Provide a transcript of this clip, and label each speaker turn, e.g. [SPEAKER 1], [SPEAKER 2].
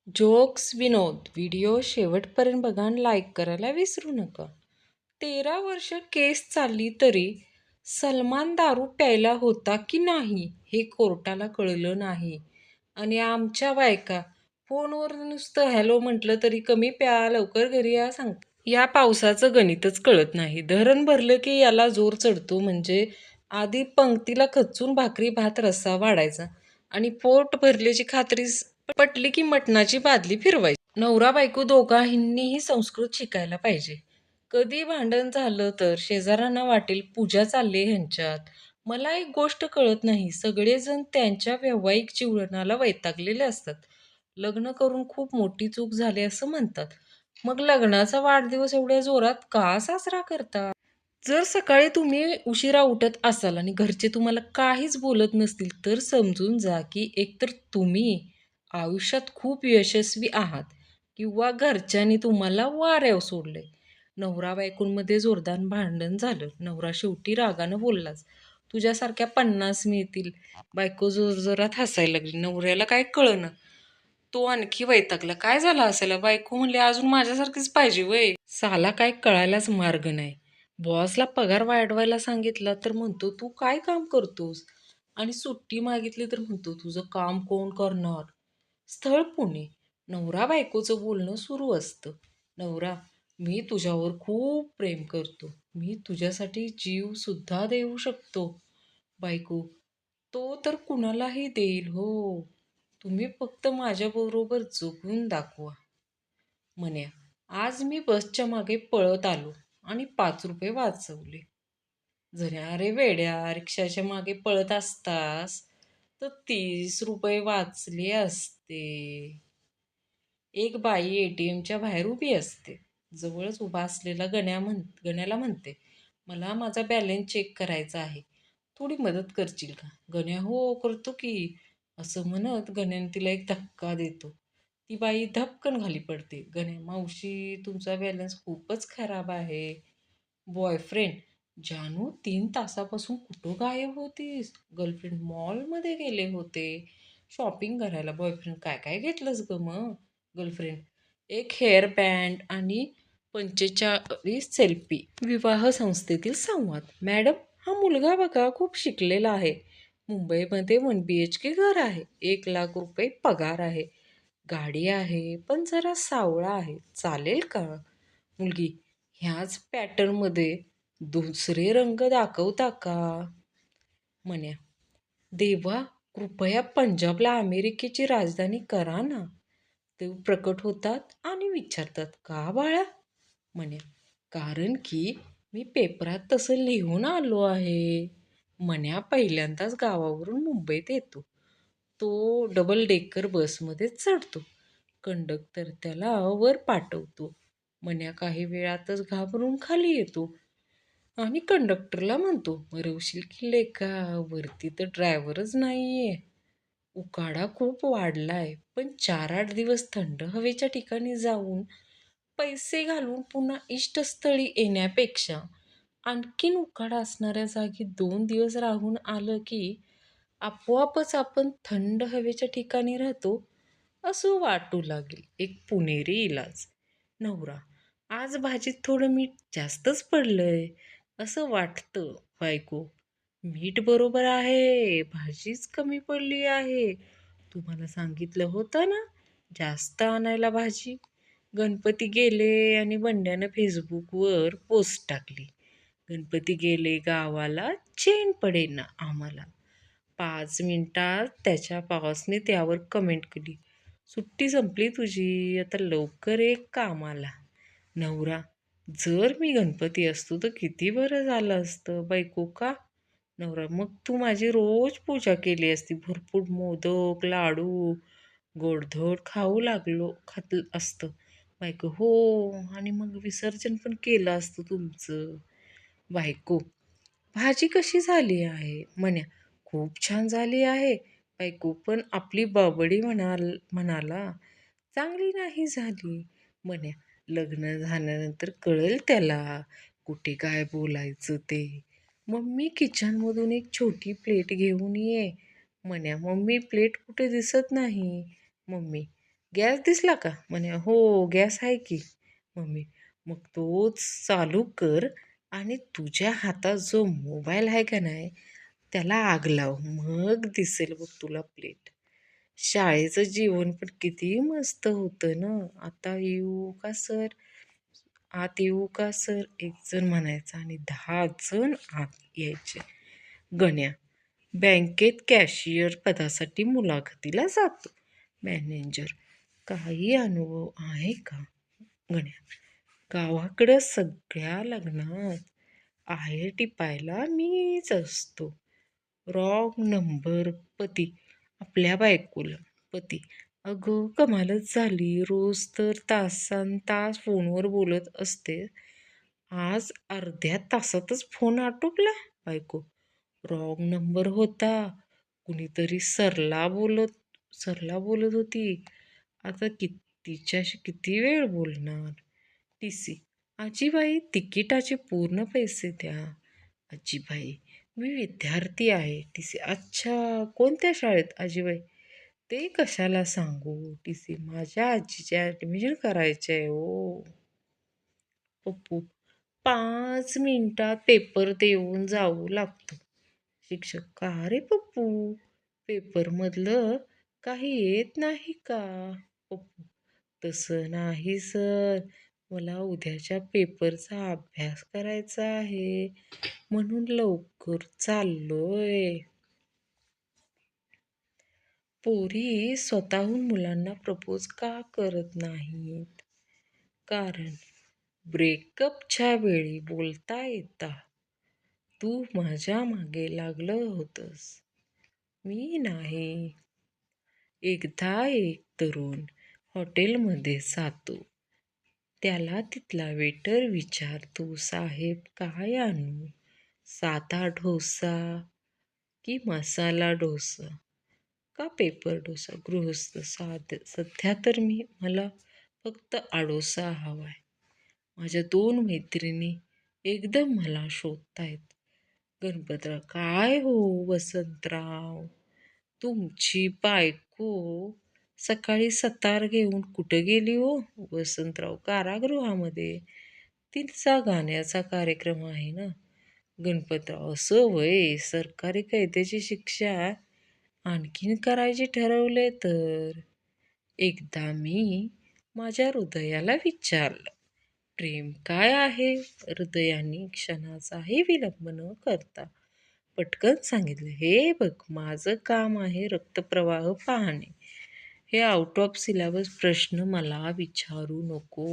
[SPEAKER 1] Jokes विनोद video शेवटपर्यंत बघा आणि लाईक करायला विसरू नका. 13 वर्ष केस चालली तरी सलमान दारू प्यायला होता की नाही हे कोर्टाला कळलं नाही. आणि आमच्या बायका फोनवर नुसतं हॅलो म्हटलं तरी कमी प्या, लवकर घरी या सांगतात. या पावसाचं गणितच कळत नाही. धरण भरलं की याला जोर चढतो. म्हणजे आधी पंक्तीला खचून भाकरी भात रस्सा वाढायचा आणि पोट भरल्याची खात्री पटली की मटणाची बादली फिरवायची. नवरा बायको दोघांनीही संस्कृत शिकायला पाहिजे. कधी भांडण झालं तर शेजाऱ्यांना वाटेल पूजा चालली ह्यांच्यात. मला एक गोष्ट कळत नाही, सगळेजण त्यांच्या वैवाहिक जीवनाला वैतागलेले असतात. लग्न करून खूप मोठी चूक झाली असं म्हणतात. मग लग्नाचा वाढदिवस एवढ्या जोरात का साजरा करता? जर सकाळी तुम्ही उशिरा उठत असाल आणि घरचे तुम्हाला काहीच बोलत नसतील तर समजून जा की एकतर तुम्ही आयुष्यात खूप यशस्वी आहात किंवा घरच्यांनी तुम्हाला वाऱ्यावर सोडलंय. नवरा बायकोंमध्ये जोरदार भांडण झालं. नवरा शेवटी रागानं बोललाच, तुझ्यासारख्या 50 मिळतील. बायको जोरजोरात हसायला लागली. नवऱ्याला काय कळना. तो आणखी वैतागला. काय झालं असायला? बायको म्हणली, अजून माझ्यासारखीच पाहिजे वय. साला काय कळायलाच मार्ग नाही. बॉसला पगार वाढवायला सांगितला तर म्हणतो तू काय काम करतोस, आणि सुट्टी मागितली तर म्हणतो तुझं काम कोण करणार. स्थळ पुणे. नवरा बायकोचं बोलणं सुरू असतं. नवरा, मी तुझ्यावर खूप प्रेम करतो, मी तुझ्यासाठी जीव सुद्धा देऊ शकतो. बायको, तो तर कुणालाही देईल हो, तुम्ही फक्त माझ्याबरोबर जगून दाखवा. म्हण्या, आज मी बसच्या मागे पळत आलो आणि 5 रुपये वाचवले. जऱ्या अरे वेड्या, रिक्षाच्या मागे पळत असतास तर 30 रुपये वाचले असते. एक बाई ATMच्या बाहेर उभी असते. जवळच उभा असलेला गण्याला म्हणते, मला माझा बॅलन्स चेक करायचा आहे, थोडी मदत करशील का? गण्या, हो करतो की, असं म्हणत गण्याने तिला एक धक्का देतो. ती बाई धपकन खाली पडते. गण्या, मावशी तुमचा बॅलन्स खूपच खराब आहे. बॉयफ्रेंड, जानू 3 तासापासून कुठं गायब होतीस? गर्लफ्रेंड, मॉलमध्ये गेले होते शॉपिंग करायला. बॉयफ्रेंड, काय काय घेतलंस ग मग? गर्लफ्रेंड, एक हेअर बँड आणि 45 सेल्फी. विवाह संस्थेतील संवाद. मॅडम, हा मुलगा बघा खूप शिकलेला आहे. मुंबईमध्ये 1 BHK घर आहे. 1 लाख रुपये पगार आहे. गाडी आहे पण जरा सावळा आहे, चालेल का? मुलगी, ह्याच पॅटर्नमध्ये दुसरे रंग दाखवता का? म्हण्या, देवा, कृपया पंजाबला अमेरिकेची राजधानी करा ना. ते प्रकट होतात आणि विचारतात, का बाळा? म्हणे, कारण की मी पेपरात तसं लिहून आलो आहे. म्हण्या पहिल्यांदाच गावावरून मुंबईत येतो. तो डबल डेकर बसमध्ये चढतो. कंडक्टर त्याला वर पाठवतो. म्हण्या काही वेळातच घाबरून खाली येतो आणि कंडक्टरला म्हणतो, मरवशील की लेका, वरती तर ड्रायव्हरच नाहीये. उकाडा खूप वाढलाय, पण 4-8 दिवस थंड हवेच्या ठिकाणी जाऊन पैसे घालून पुन्हा इष्टस्थळी येण्यापेक्षा आणखीन उकाडा असणाऱ्या जागी 2 दिवस राहून आलं की आपोआपच आपण थंड हवेच्या ठिकाणी राहतो असं वाटू लागेल. एक पुणेरी इलाज. नवरा, आज भाजीत थोडं मीठ जास्तच पडलंय असं वाटतं. बायको, मीठ बरोबर आहे, भाजीच कमी पडली आहे. तुम्हाला सांगितलं होतं ना जास्त आणायला भाजी. गणपती गेले आणि बंड्यानं फेसबुकवर पोस्ट टाकली, गणपती गेले गावाला, चेन पडेना आम्हाला. 5 मिनिटात त्याच्या पावासने त्यावर कमेंट केली, सुट्टी संपली तुझी, आता लवकर एक कामाला. नवरा, जर मी गणपती असतो तर किती बरं झालं असतं. बायको, का? नवरा, मग तू माझी रोज पूजा केली असती, भरपूर मोदक लाडू गोडधोड खाऊ लागलो खात असतं. बायको, हो, आणि मग विसर्जन पण केलं असतं तुमचं. बायको, भाजी कशी झाली आहे? म्हण्या, खूप छान झाली आहे. बायको, पण आपली बाबडी म्हणाला चांगली नाही झाली. म्हण्या, लग्न झाल्यानंतर कळेल त्याला कुठे काय बोलायचं ते. मम्मी, किचनमधून एक छोटी प्लेट घेऊन ये. म्हण्या, मम्मी प्लेट कुठे दिसत नाही. मम्मी, गॅस दिसला का? म्हणे, "हो, गॅस आहे की." मम्मी, "मग तोच चालू कर आणि तुझ्या हातात जो मोबाईल आहे का नाही, त्याला आग लाव. मग दिसेल बघ तुला प्लेट." शाळेचं जेवण पण किती मस्त होतं ना. "आता येऊ का सर? आत येऊ का सर?" एक जण म्हणायचा आणि 10 जण आत यायचे. गण्या बँकेत कॅशियर पदासाठी मुलाखतीला जातो. मॅनेजर, काही अनुभव आहे का? गण्या, गावाकडं सगळ्या लग्नात आहे टिपायला मीच असतो. Wrong number. पती आपल्या बायकोला. पती, अगं कमालच झाली, रोज तर तासन तास फोनवर बोलत असते, आज अर्ध्या तासातच फोन आटोपला. बायको, रॉंग नंबर होता, कुणीतरी सरला बोलत होती, आता तिच्याशी किती वेळ बोलणार. टीसी, आजीबाई तिकिटाचे पूर्ण पैसे द्या. आजीबाई, मी विद्यार्थी आहे. टीसी, अच्छा, कोणत्या शाळेत आजीबाई? ते कशाला सांगू. टीसी, माझ्या आजीचे ॲडमिशन करायचे आहे हो. पप्पू, 5 मिनिटात पेपर देऊन जाऊ लागतो. शिक्षक, का रे पप्पू, पेपरमधलं काही येत नाही का? पप्पू, तसं नाही सर, मला उद्याच्या पेपरचा अभ्यास करायचा आहे म्हणून लवकर चाललोय. पोरी स्वतःहून मुलांना प्रपोज का करत नाहीत? कारण ब्रेकअपच्या वेळी बोलता येता, तू माझ्या मागे लागलं होतंस, मी नाही. एकदा एक तरुण हॉटेलमध्ये जातो. त्याला तिथला वेटर विचारतो, साहेब काय आणू? साधा डोसा की मसाला डोसा का पेपर डोसा? गृहस्थ, सध्या तर मला फक्त आडोसा हवाय. माझ्या 2 मैत्रिणी एकदम मला शोधतायत. गणपतराव, काय हो वसंतराव, तुमची बायको सकाळी सतार घेऊन कुठं गेली हो? वसंतराव, कारागृहामध्ये, तिचा गाण्याचा कार्यक्रम आहे ना. गणपतराव, असं वय, सरकारी कैद्याची शिक्षा आणखीन करायची ठरवले तर. एकदा मी माझ्या हृदयाला विचारलं, प्रेम काय आहे? हृदयाने क्षणाचाही विलंब न करता पटकन सांगितलं, हे बघ, माझं काम आहे रक्तप्रवाह पाहणे. हे आउट ऑफ सिलेबस प्रश्न मला विचारू नको.